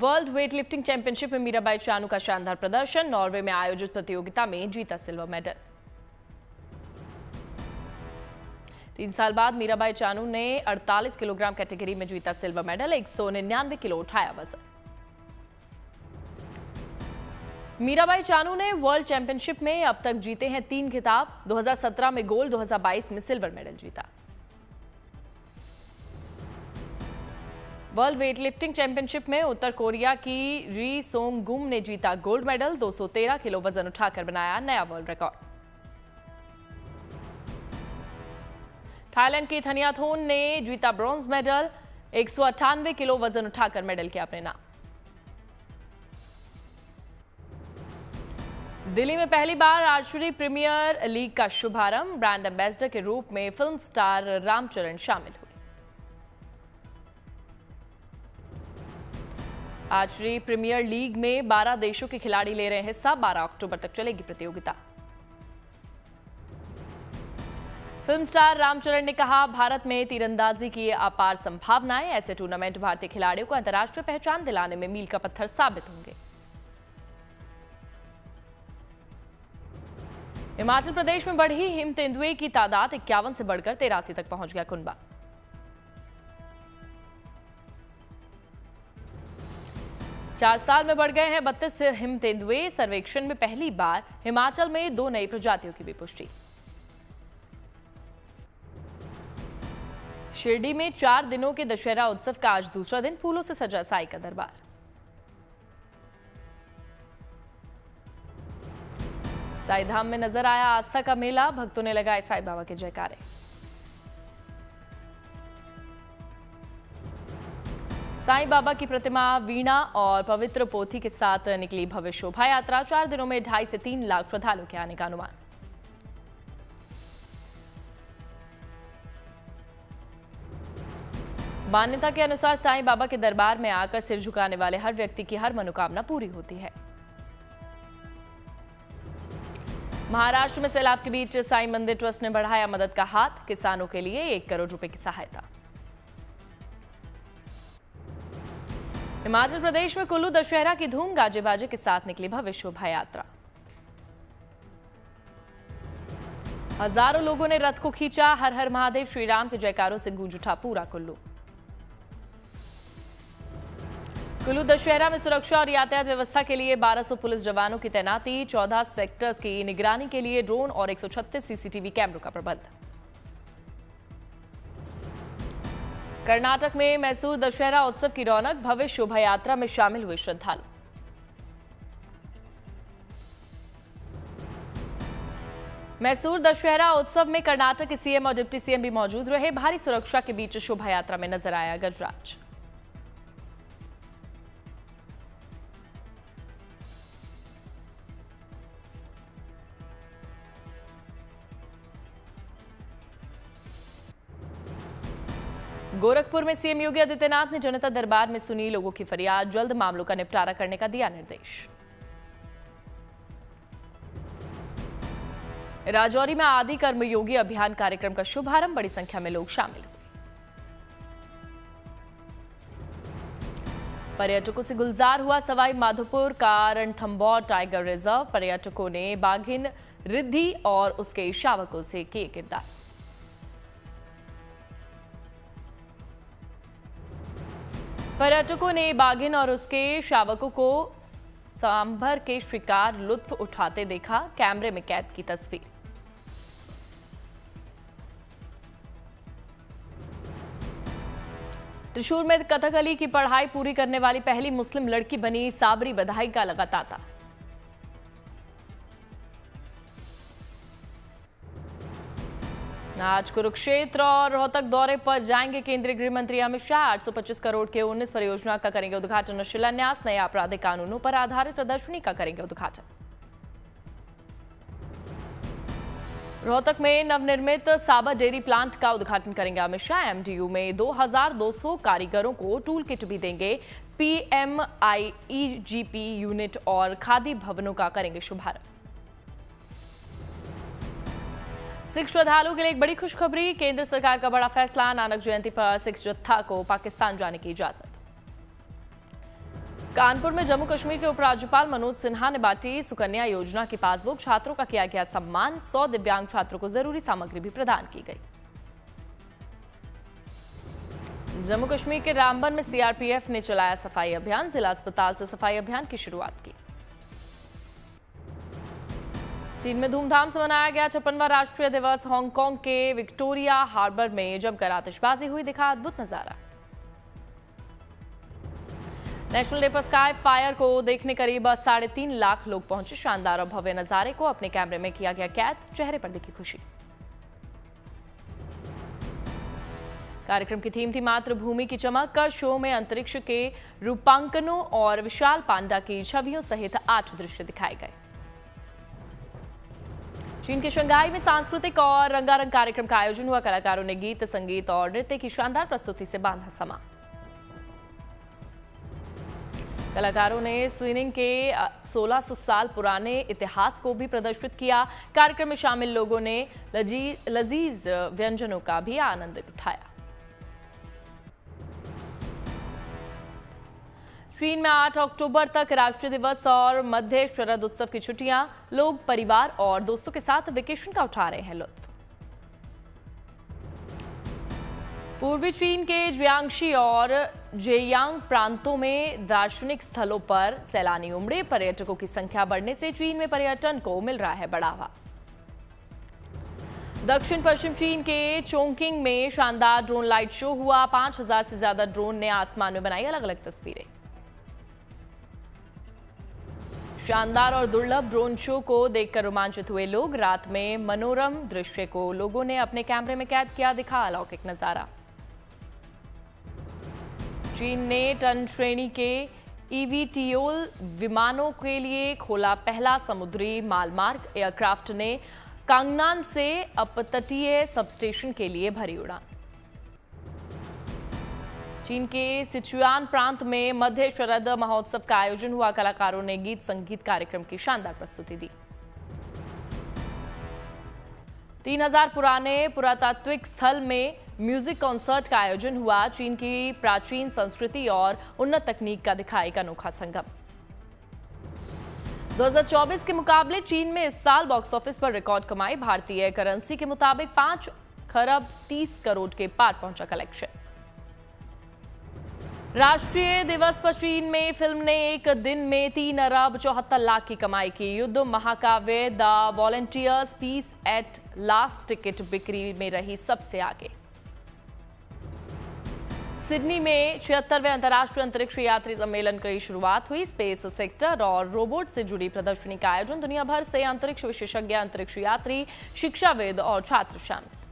World weightlifting championship में मीराबाई चानू का शानदार प्रदर्शन। नॉर्वे में आयोजित प्रतियोगिता में जीता सिल्वर मेडल। 3 साल बाद मीराबाई चानू ने 48 किलोग्राम कैटेगरी में जीता सिल्वर मेडल। 199 किलो उठाया वजन। मीराबाई चानू ने वर्ल्ड चैंपियनशिप में अब तक जीते हैं 3 खिताब। 2017 में गोल्ड, 2022 में सिल्वर मेडल जीता। वर्ल्ड वेटलिफ्टिंग चैंपियनशिप में उत्तर कोरिया की री सोंग गुम ने जीता गोल्ड मेडल। 213 किलो वजन उठाकर बनाया नया वर्ल्ड रिकॉर्ड। थाईलैंड की थनियाथोन ने जीता ब्रॉन्ज मेडल। 198 किलो वजन उठाकर मेडल किया अपने नाम। दिल्ली में पहली बार आर्चरी प्रीमियर लीग का शुभारंभ। ब्रांड एम्बेसडर के रूप में फिल्म स्टार रामचरण शामिल हुए। आर्चरी प्रीमियर लीग में 12 देशों के खिलाड़ी ले रहे हैं हिस्सा। 12 अक्टूबर तक चलेगी प्रतियोगिता। फिल्म स्टार रामचरण ने कहा, भारत में तीरंदाजी की अपार संभावनाएं। ऐसे टूर्नामेंट भारतीय खिलाड़ियों को अंतर्राष्ट्रीय पहचान दिलाने में मील का पत्थर साबित होंगे। हिमाचल प्रदेश में बढ़ी हिम तेंदुए की तादाद। 51 से बढ़कर 83 तक पहुंच गया कुनबा। चार साल में बढ़ गए हैं 32 हिम तेंदुए। सर्वेक्षण में पहली बार हिमाचल में 2 नई प्रजातियों की भी पुष्टि। शिरडी में 4 दिनों के दशहरा उत्सव का आज दूसरा दिन। फूलों से सजा साई का दरबार। साई धाम में नजर आया आस्था का मेला। भक्तों ने लगाए साई बाबा के जयकारे। साईं बाबा की प्रतिमा, वीणा और पवित्र पोथी के साथ निकली भव्य शोभा यात्रा। 4 दिनों में 2.5 से 3 लाख श्रद्धालुओं के आने का अनुमान। मान्यता के अनुसार साईं बाबा के दरबार में आकर सिर झुकाने वाले हर व्यक्ति की हर मनोकामना पूरी होती है। महाराष्ट्र में सैलाब के बीच साईं मंदिर ट्रस्ट ने बढ़ाया मदद का हाथ। किसानों के लिए 1 करोड़ रुपए की सहायता। हिमाचल प्रदेश में कुल्लू दशहरा की धूम। गाजे बाजे के साथ निकली भव्य शोभा यात्रा। हजारों लोगों ने रथ को खींचा। हर हर महादेव श्री राम के जयकारों से गूंज उठा पूरा कुल्लू। कुल्लू दशहरा में सुरक्षा और यातायात व्यवस्था के लिए 1200 पुलिस जवानों की तैनाती। 14 सेक्टर्स की निगरानी के लिए ड्रोन और 136 सीसीटीवी कैमरों का प्रबंध। कर्नाटक में मैसूर दशहरा उत्सव की रौनक। भव्य शोभा यात्रा में शामिल हुए श्रद्धालु। मैसूर दशहरा उत्सव में कर्नाटक के सीएम और डिप्टी सीएम भी मौजूद रहे। भारी सुरक्षा के बीच शोभा यात्रा में नजर आया गजराज। गोरखपुर में सीएम योगी आदित्यनाथ ने जनता दरबार में सुनी लोगों की फरियाद। जल्द मामलों का निपटारा करने का दिया निर्देश। राजौरी में आदि कर्मयोगी अभियान कार्यक्रम का शुभारंभ। बड़ी संख्या में लोग शामिल हुए। पर्यटकों से गुलजार हुआ सवाई माधोपुर का रणथंभौर टाइगर रिजर्व। पर्यटकों ने बाघिन रिद्धि और उसके शावकों से किए किरदार। पर्यटकों ने बाघिन और उसके शावकों को सांभर के शिकार लुत्फ उठाते देखा। कैमरे में कैद की तस्वीर। त्रिशूर में कथकली की पढ़ाई पूरी करने वाली पहली मुस्लिम लड़की बनी साबरी। बधाई का लगा तांता। आज कुरुक्षेत्र और रोहतक दौरे पर जाएंगे केंद्रीय गृह मंत्री अमित शाह। 825 करोड़ के 19 परियोजना का करेंगे उद्घाटन और शिलान्यास। नए आपराधिक कानूनों पर आधारित प्रदर्शनी का करेंगे उद्घाटन। रोहतक में नवनिर्मित साबर डेयरी प्लांट का उद्घाटन करेंगे अमित शाह। एमडीयू में 2200 कारीगरों को टूल किट भी देंगे। पीएमआईईजीपी यूनिट और खादी भवनों का करेंगे शुभारंभ। सिख श्रद्धालुओं के लिए एक बड़ी खुशखबरी। केंद्र सरकार का बड़ा फैसला। नानक जयंती पर सिख जत्था को पाकिस्तान जाने की इजाजत। कानपुर में जम्मू कश्मीर के उपराज्यपाल मनोज सिन्हा ने बांटी सुकन्या योजना की पासबुक। छात्रों का किया गया सम्मान। 100 दिव्यांग छात्रों को जरूरी सामग्री भी प्रदान की गई। जम्मू कश्मीर के रामबन में सीआरपीएफ ने चलाया सफाई अभियान। जिला अस्पताल से सफाई अभियान की शुरुआत की। चीन में धूमधाम से मनाया गया 56वां राष्ट्रीय दिवस। हांगकांग के विक्टोरिया हार्बर में जमकर आतिशबाजी हुई। दिखा अद्भुत नजारा। नेशनल डे पर स्काई फायर को देखने करीब 3.5 लाख लोग पहुंचे। शानदार और भव्य नजारे को अपने कैमरे में किया गया कैद। चेहरे पर दिखी खुशी। कार्यक्रम की थीम थी मातृभूमि की चमक। शो में अंतरिक्ष के रूपांकनों और विशाल पांडा की छवियों सहित 8 दृश्य दिखाए गए। चीन के शंघाई में सांस्कृतिक और रंगारंग कार्यक्रम का आयोजन हुआ। कलाकारों ने गीत, संगीत और नृत्य की शानदार प्रस्तुति से बांधा समा। कलाकारों ने स्विनिंग के 1600 साल पुराने इतिहास को भी प्रदर्शित किया। कार्यक्रम में शामिल लोगों ने लजीज व्यंजनों का भी आनंद उठाया। चीन में 8 अक्टूबर तक राष्ट्रीय दिवस और मध्य शरद उत्सव की छुट्टियां। लोग परिवार और दोस्तों के साथ वेकेशन का उठा रहे हैं लुत्फ। पूर्वी चीन के जियांगशी और जेयांग प्रांतों में दार्शनिक स्थलों पर सैलानी उमड़े। पर्यटकों की संख्या बढ़ने से चीन में पर्यटन को मिल रहा है बढ़ावा। दक्षिण पश्चिम चीन के चोंगकिंग में शानदार ड्रोन लाइट शो हुआ। 5000 से ज्यादा ड्रोन ने आसमान में बनाई अलग अलग तस्वीरें। शानदार और दुर्लभ ड्रोन शो को देखकर रोमांचित हुए लोग। रात में मनोरम दृश्य को लोगों ने अपने कैमरे में कैद किया। दिखा अलौकिक नजारा। चीन ने टन श्रेणी के ईवीटीओल विमानों के लिए खोला पहला समुद्री मालमार्ग। एयरक्राफ्ट ने कांगनान से अपतटीय सबस्टेशन के लिए भरी उड़ान। चीन के सिचुआन प्रांत में मध्य शरद महोत्सव का आयोजन हुआ। कलाकारों ने गीत संगीत कार्यक्रम की शानदार प्रस्तुति दी। 3000 पुराने पुरातात्विक स्थल में म्यूजिक कॉन्सर्ट का आयोजन हुआ। चीन की प्राचीन संस्कृति और उन्नत तकनीक का दिखा एक अनोखा संगम। 2024 के मुकाबले चीन में इस साल बॉक्स ऑफिस पर रिकॉर्ड कमाई। भारतीय करेंसी के मुताबिक 5 खरब 30 करोड़ के पार पहुंचा कलेक्शन। राष्ट्रीय दिवस पर चीन में फिल्म ने एक दिन में 3 अरब 74 लाख की कमाई की। युद्ध महाकाव्य the volunteers peace at last ticket बिक्री में रही सबसे आगे। सिडनी में 76वें अंतर्राष्ट्रीय अंतरिक्ष यात्री सम्मेलन की शुरुआत हुई। स्पेस सेक्टर और रोबोट से जुड़ी प्रदर्शनी का आयोजन। दुनिया भर से अंतरिक्ष विशेषज्ञ, अंतरिक्ष यात्री, शिक्षाविद और छात्र शामिल।